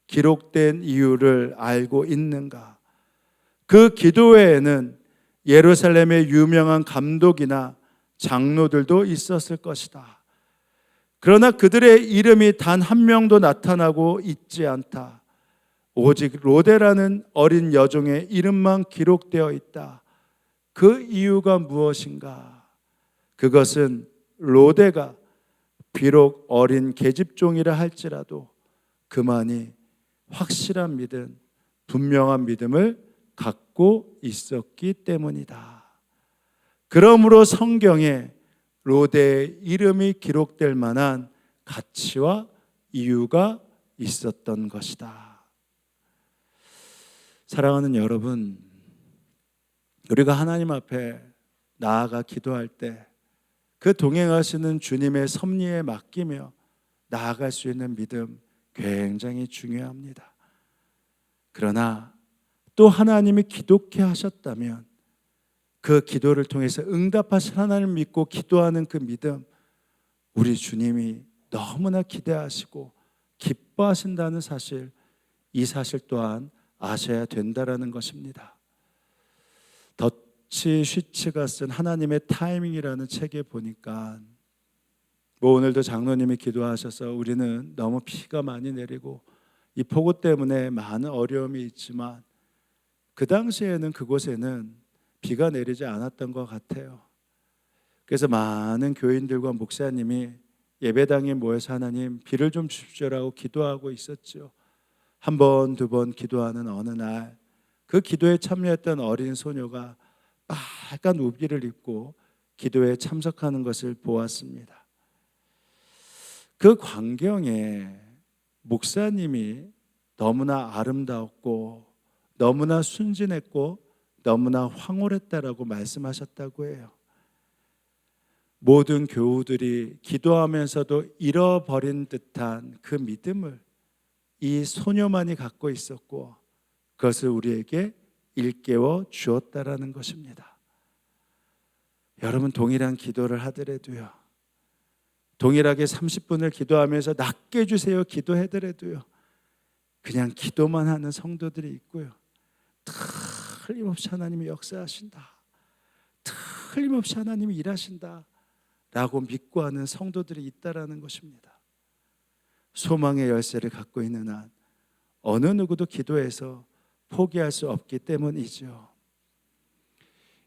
기록된 이유를 알고 있는가? 그 기도회에는 예루살렘의 유명한 감독이나 장로들도 있었을 것이다. 그러나 그들의 이름이 단 한 명도 나타나고 있지 않다. 오직 로데라는 어린 여종의 이름만 기록되어 있다. 그 이유가 무엇인가? 그것은 로데가 비록 어린 계집종이라 할지라도 그만이 확실한 믿음, 분명한 믿음을 갖고 있었기 때문이다. 그러므로 성경에 로데의 이름이 기록될 만한 가치와 이유가 있었던 것이다. 사랑하는 여러분, 우리가 하나님 앞에 나아가 기도할 때 그 동행하시는 주님의 섭리에 맡기며 나아갈 수 있는 믿음 굉장히 중요합니다. 그러나 또 하나님이 기독케 하셨다면 그 기도를 통해서 응답하신 하나님을 믿고 기도하는 그 믿음, 우리 주님이 너무나 기대하시고 기뻐하신다는 사실, 이 사실 또한 아셔야 된다라는 것입니다. 더치 슈츠가 쓴 하나님의 타이밍이라는 책에 보니까 오늘도 장로님이 기도하셔서 우리는 너무 비가 많이 내리고 이 폭우 때문에 많은 어려움이 있지만 그 당시에는 그곳에는 비가 내리지 않았던 것 같아요. 그래서 많은 교인들과 목사님이 예배당에 모여서 하나님 비를 좀 주십시오라고 기도하고 있었죠. 한 번, 두 번 기도하는 어느 날 그 기도에 참여했던 어린 소녀가 빨간 우비를 입고 기도에 참석하는 것을 보았습니다. 그 광경에 목사님이 너무나 아름다웠고 너무나 순진했고 너무나 황홀했다라고 말씀하셨다고 해요. 모든 교우들이 기도하면서도 잃어버린 듯한 그 믿음을 이 소녀만이 갖고 있었고 그것을 우리에게 일깨워 주었다라는 것입니다. 여러분, 동일한 기도를 하더라도요, 동일하게 30분을 기도하면서 낫게 해주세요 기도하더라도요, 그냥 기도만 하는 성도들이 있고요, 틀림없이 하나님이 역사하신다, 틀림없이 하나님이 일하신다 라고 믿고 하는 성도들이 있다라는 것입니다. 소망의 열쇠를 갖고 있는 한 어느 누구도 기도해서 포기할 수 없기 때문이죠.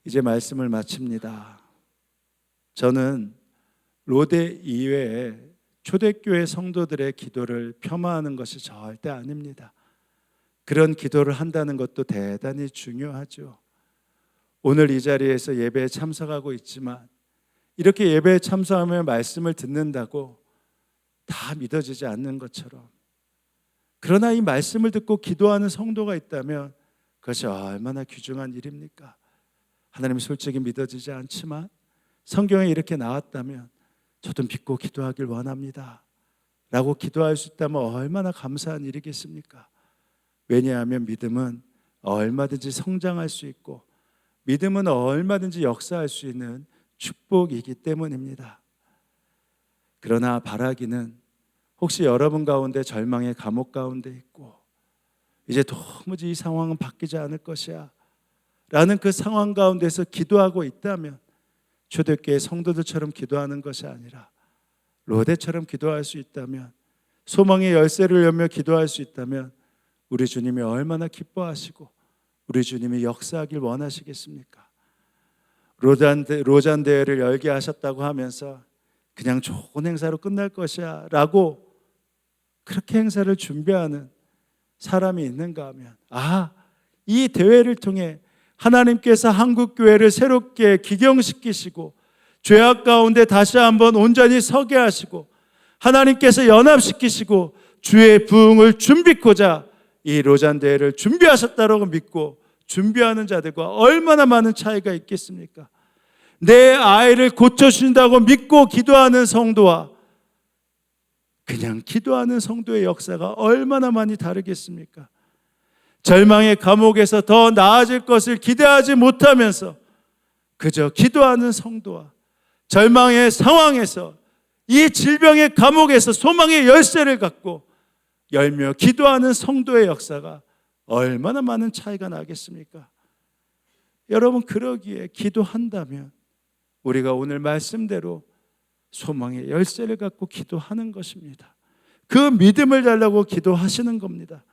이제 말씀을 마칩니다. 저는 로데 이외에 초대교회 성도들의 기도를 폄하하는 것이 절대 아닙니다. 그런 기도를 한다는 것도 대단히 중요하죠. 오늘 이 자리에서 예배에 참석하고 있지만 이렇게 예배에 참석하며 말씀을 듣는다고 다 믿어지지 않는 것처럼, 그러나 이 말씀을 듣고 기도하는 성도가 있다면 그것이 얼마나 귀중한 일입니까? 하나님 솔직히 믿어지지 않지만 성경에 이렇게 나왔다면 저도 믿고 기도하길 원합니다 라고 기도할 수 있다면 얼마나 감사한 일이겠습니까? 왜냐하면 믿음은 얼마든지 성장할 수 있고 믿음은 얼마든지 역사할 수 있는 축복이기 때문입니다. 그러나 바라기는 혹시 여러분 가운데 절망의 감옥 가운데 있고 이제 도무지 이 상황은 바뀌지 않을 것이야 라는 그 상황 가운데서 기도하고 있다면 초대교회 성도들처럼 기도하는 것이 아니라 로데처럼 기도할 수 있다면, 소망의 열쇠를 열며 기도할 수 있다면 우리 주님이 얼마나 기뻐하시고 우리 주님이 역사하길 원하시겠습니까? 로잔 대회를 열게 하셨다고 하면서 그냥 좋은 행사로 끝날 것이야 라고 그렇게 행사를 준비하는 사람이 있는가 하면, 이 대회를 통해 하나님께서 한국교회를 새롭게 기경시키시고 죄악 가운데 다시 한번 온전히 서게 하시고 하나님께서 연합시키시고 주의 부흥을 준비코자 이 로잔 대회를 준비하셨다고 믿고 준비하는 자들과 얼마나 많은 차이가 있겠습니까? 내 아이를 고쳐주신다고 믿고 기도하는 성도와 그냥 기도하는 성도의 역사가 얼마나 많이 다르겠습니까? 절망의 감옥에서 더 나아질 것을 기대하지 못하면서 그저 기도하는 성도와 절망의 상황에서 이 질병의 감옥에서 소망의 열쇠를 갖고 열며 기도하는 성도의 역사가 얼마나 많은 차이가 나겠습니까? 여러분, 그러기에 기도한다면 우리가 오늘 말씀대로 소망의 열쇠를 갖고 기도하는 것입니다. 그 믿음을 달라고 기도하시는 겁니다.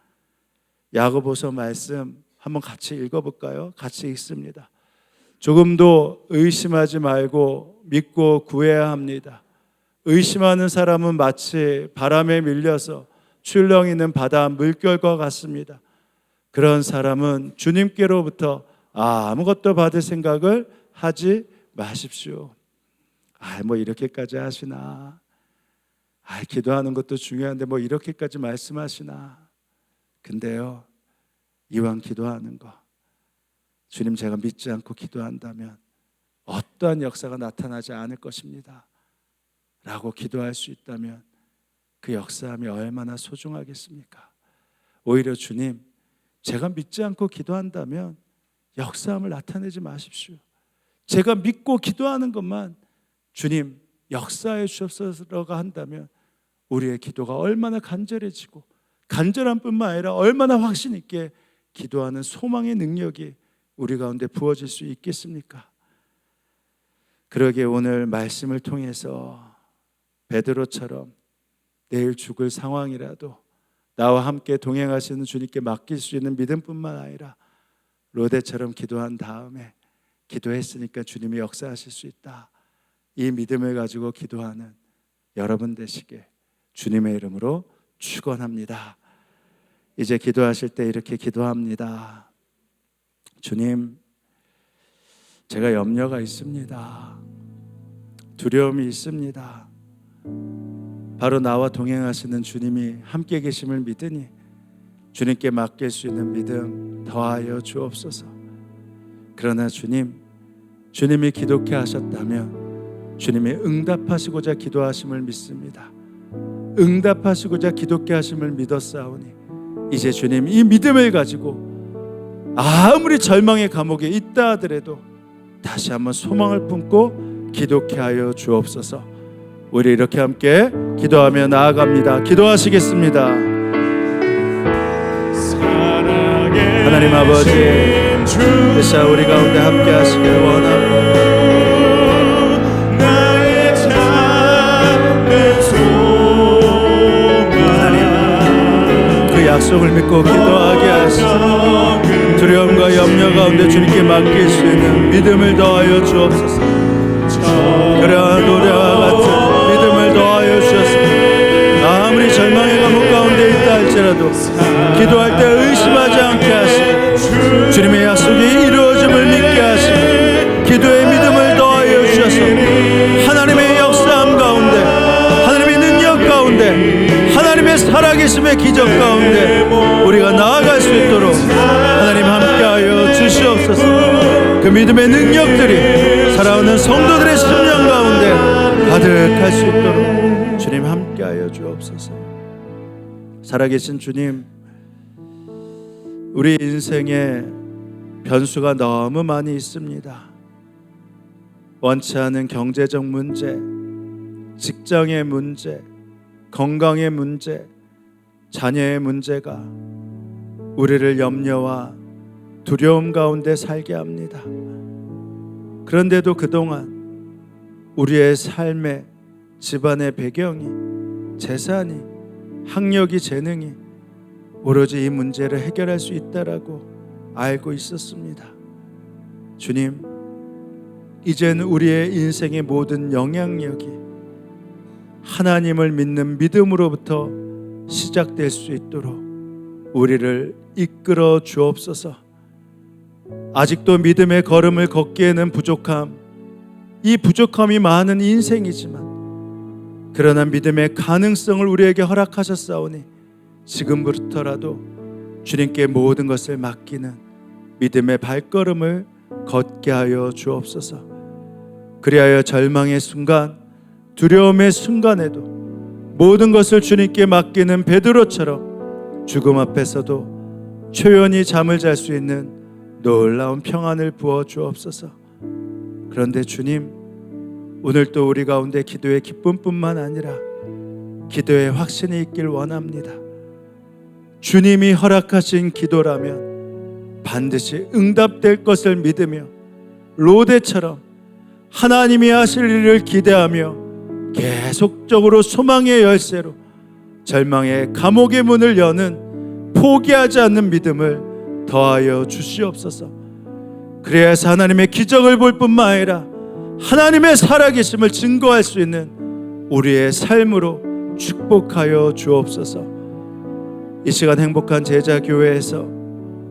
야고보서 말씀 한번 같이 읽어볼까요? 같이 읽습니다. 조금도 의심하지 말고 믿고 구해야 합니다. 의심하는 사람은 마치 바람에 밀려서 출렁이는 바다 물결과 같습니다. 그런 사람은 주님께로부터 아무것도 받을 생각을 하지 마십시오. 뭐 이렇게까지 하시나? 기도하는 것도 중요한데 뭐 이렇게까지 말씀하시나? 근데요, 이왕 기도하는 거, 주님 제가 믿지 않고 기도한다면 어떠한 역사가 나타나지 않을 것입니다 라고 기도할 수 있다면 그 역사함이 얼마나 소중하겠습니까? 오히려 주님, 제가 믿지 않고 기도한다면 역사함을 나타내지 마십시오. 제가 믿고 기도하는 것만 주님 역사해 주옵소서가 한다면 우리의 기도가 얼마나 간절해지고 간절한 뿐만 아니라 얼마나 확신 있게 기도하는 소망의 능력이 우리 가운데 부어질 수 있겠습니까? 그러기에 오늘 말씀을 통해서 베드로처럼 내일 죽을 상황이라도 나와 함께 동행하시는 주님께 맡길 수 있는 믿음뿐만 아니라 로데처럼 기도한 다음에 기도했으니까 주님이 역사하실 수 있다, 이 믿음을 가지고 기도하는 여러분 되시게 주님의 이름으로 축원합니다. 이제 기도하실 때 이렇게 기도합니다. 주님, 제가 염려가 있습니다. 두려움이 있습니다. 바로 나와 동행하시는 주님이 함께 계심을 믿으니 주님께 맡길 수 있는 믿음 더하여 주옵소서. 그러나 주님이 기독해 하셨다면 주님이 응답하시고자 기도하심을 믿습니다. 응답하시고자 기독해 하심을 믿었사오니 이제 주님 이 믿음을 가지고 아무리 절망의 감옥에 있다 하더라도 다시 한번 소망을 품고 기독해 하여 주옵소서. 우리 이렇게 함께 기도하며 나아갑니다. 기도하시겠습니다. 하나님 아버지, 이 시간 우리 가운데 함께 하시길 원합니다. 하나님, 그 약속을 믿고 기도하게 하시고 두려움과 염려 가운데 주님께 맡길 수 있는 믿음을 더하여 주옵소서. 그러한 노래와 같은 믿음을 더하여 주셨습니다. 아무리 절망의 감옥 가운데 있다 할지라도 기도할 때 의심하지 않게 하시고 주님의 약속이 이루어짐을 믿게 하시고 기도의 믿음을 더하여 주셔서 하나님의 역사함 가운데, 하나님의 능력 가운데, 하나님의 살아계심의 기적 가운데 우리가 나아갈 수 있도록 하나님 함께하여 주시옵소서. 그 믿음의 능력들이 살아오는 성도들의 심령 가운데 가득할 수 있도록 주님 함께하여 주옵소서. 살아계신 주님, 우리 인생에 변수가 너무 많이 있습니다. 원치 않은 경제적 문제, 직장의 문제, 건강의 문제, 자녀의 문제가 우리를 염려와 두려움 가운데 살게 합니다. 그런데도 그동안 우리의 삶의 집안의 배경이, 재산이, 학력이, 재능이 오로지 이 문제를 해결할 수 있다라고 알고 있었습니다. 주님, 이젠 우리의 인생의 모든 영향력이 하나님을 믿는 믿음으로부터 시작될 수 있도록 우리를 이끌어 주옵소서. 아직도 믿음의 걸음을 걷기에는 부족함, 이 부족함이 많은 인생이지만 그러나 믿음의 가능성을 우리에게 허락하셨사오니 지금부터라도 주님께 모든 것을 맡기는 믿음의 발걸음을 걷게 하여 주옵소서. 그리하여 절망의 순간, 두려움의 순간에도 모든 것을 주님께 맡기는 베드로처럼 죽음 앞에서도 초연히 잠을 잘 수 있는 놀라운 평안을 부어 주옵소서. 그런데 주님, 오늘 또 우리 가운데 기도의 기쁨뿐만 아니라 기도의 확신이 있길 원합니다. 주님이 허락하신 기도라면 반드시 응답될 것을 믿으며 로데처럼 하나님이 하실 일을 기대하며 계속적으로 소망의 열쇠로 절망의 감옥의 문을 여는 포기하지 않는 믿음을 더하여 주시옵소서. 그래야 해서 하나님의 기적을 볼 뿐만 아니라 하나님의 살아계심을 증거할 수 있는 우리의 삶으로 축복하여 주옵소서. 이 시간 행복한 제자교회에서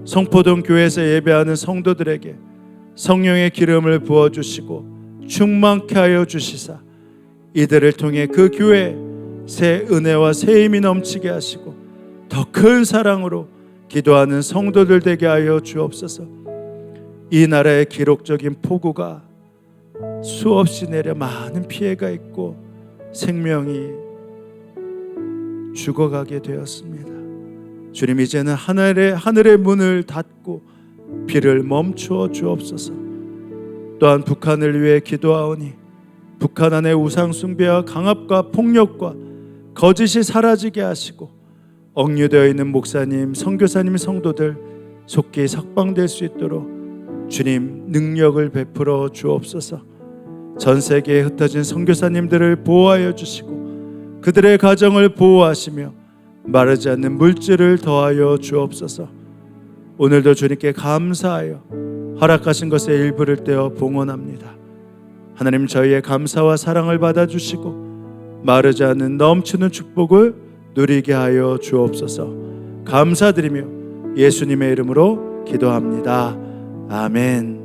성포동 교회에서 예배하는 성도들에게 성령의 기름을 부어주시고 충만케 하여 주시사 이들을 통해 그 교회에 새 은혜와 새 힘이 넘치게 하시고 더 큰 사랑으로 기도하는 성도들 되게 하여 주옵소서. 이 나라의 기록적인 폭우가 수없이 내려 많은 피해가 있고 생명이 죽어가게 되었습니다. 주님, 이제는 하늘의 문을 닫고 비를 멈추어 주옵소서. 또한 북한을 위해 기도하오니 북한 안의 우상 숭배와 강압과 폭력과 거짓이 사라지게 하시고 억류되어 있는 목사님, 선교사님, 성도들 속히 석방될 수 있도록 주님 능력을 베풀어 주옵소서. 전 세계에 흩어진 선교사님들을 보호하여 주시고 그들의 가정을 보호하시며 마르지 않는 물질을 더하여 주옵소서. 오늘도 주님께 감사하여 허락하신 것의 일부를 떼어 봉헌합니다. 하나님, 저희의 감사와 사랑을 받아주시고 마르지 않는 넘치는 축복을 누리게 하여 주옵소서. 감사드리며 예수님의 이름으로 기도합니다. 아멘.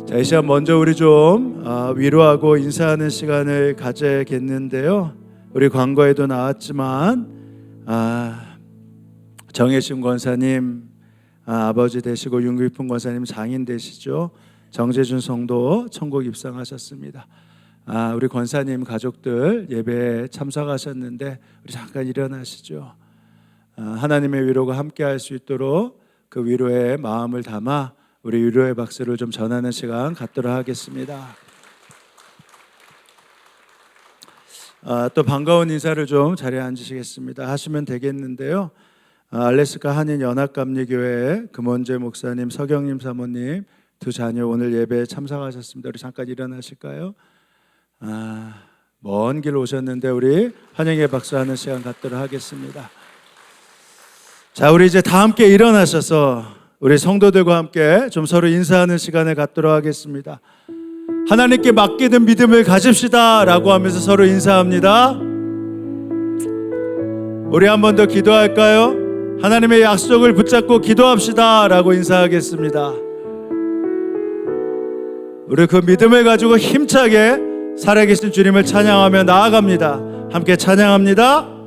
자, 이 시간 먼저 우리 좀 위로하고 인사하는 시간을 가져야겠는데요. 우리 광고에도 나왔지만 정혜심 권사님 아버지 되시고 윤규풍 권사님 장인 되시죠. 정재준 성도 천국 입성하셨습니다. 우리 권사님 가족들 예배에 참석하셨는데 우리 잠깐 일어나시죠. 하나님의 위로가 함께할 수 있도록 그 위로의 마음을 담아 우리 위로의 박수를 좀 전하는 시간 갖도록 하겠습니다. 또 반가운 인사를 좀 자리에 앉으시겠습니다. 하시면 되겠는데요. 알래스카 한인연합감리교회 금원재 목사님, 서경림 사모님 두 자녀 오늘 예배에 참석하셨습니다. 우리 잠깐 일어나실까요? 먼 길 오셨는데 우리 환영의 박수하는 시간 갖도록 하겠습니다. 자, 우리 이제 다 함께 일어나셔서 우리 성도들과 함께 좀 서로 인사하는 시간을 갖도록 하겠습니다. 하나님께 맡기는 믿음을 가집시다 라고 하면서 서로 인사합니다. 우리 한 번 더 기도할까요? 하나님의 약속을 붙잡고 기도합시다 라고 인사하겠습니다. 우리 그 믿음을 가지고 힘차게 살아계신 주님을 찬양하며 나아갑니다. 함께 찬양합니다.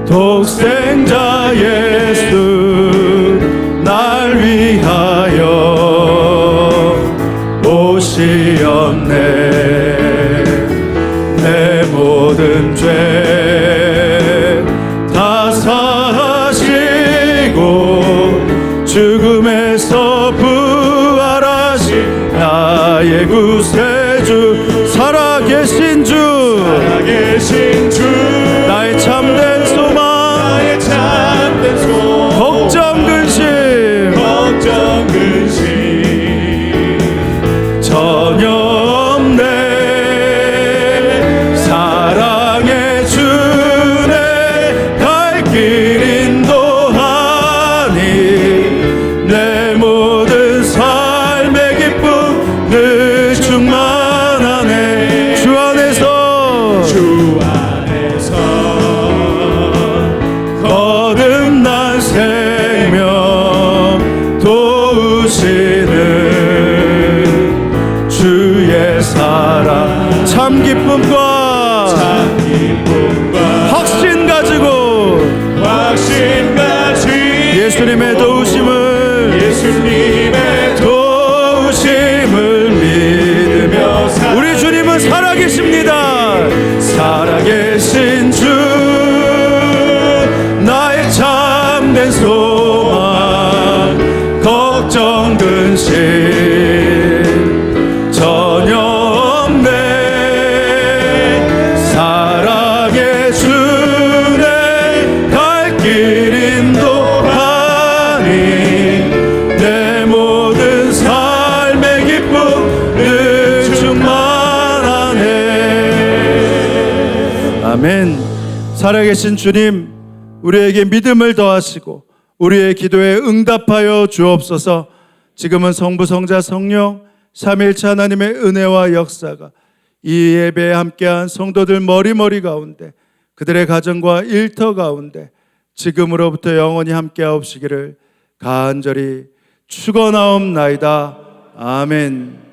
독생자 예수 날 위하여 오시었네. 내 모든 죄 다 사하시고 죽음에서 부활하신 나의 구세주, 살아계신 주, 나의 참된 소망, 걱정 근심 참 기쁨과 확신 가지고 예수님의 도우심을 믿으며 우리 주님은 살아계십니다. 살아계신 주 나의 참된 소망 걱정 근심 전혀 없네. 사랑의 주내 갈 길 인도하니 내 모든 삶의 기쁨 늘 충만하네. 아멘. 살아계신 주님, 우리에게 믿음을 더하시고 우리의 기도에 응답하여 주옵소서. 지금은 성부, 성자, 성령 삼일체 하나님의 은혜와 역사가 이 예배에 함께한 성도들 머리머리 가운데, 그들의 가정과 일터 가운데 지금으로부터 영원히 함께하옵시기를 간절히 축원하옵나이다. 아멘.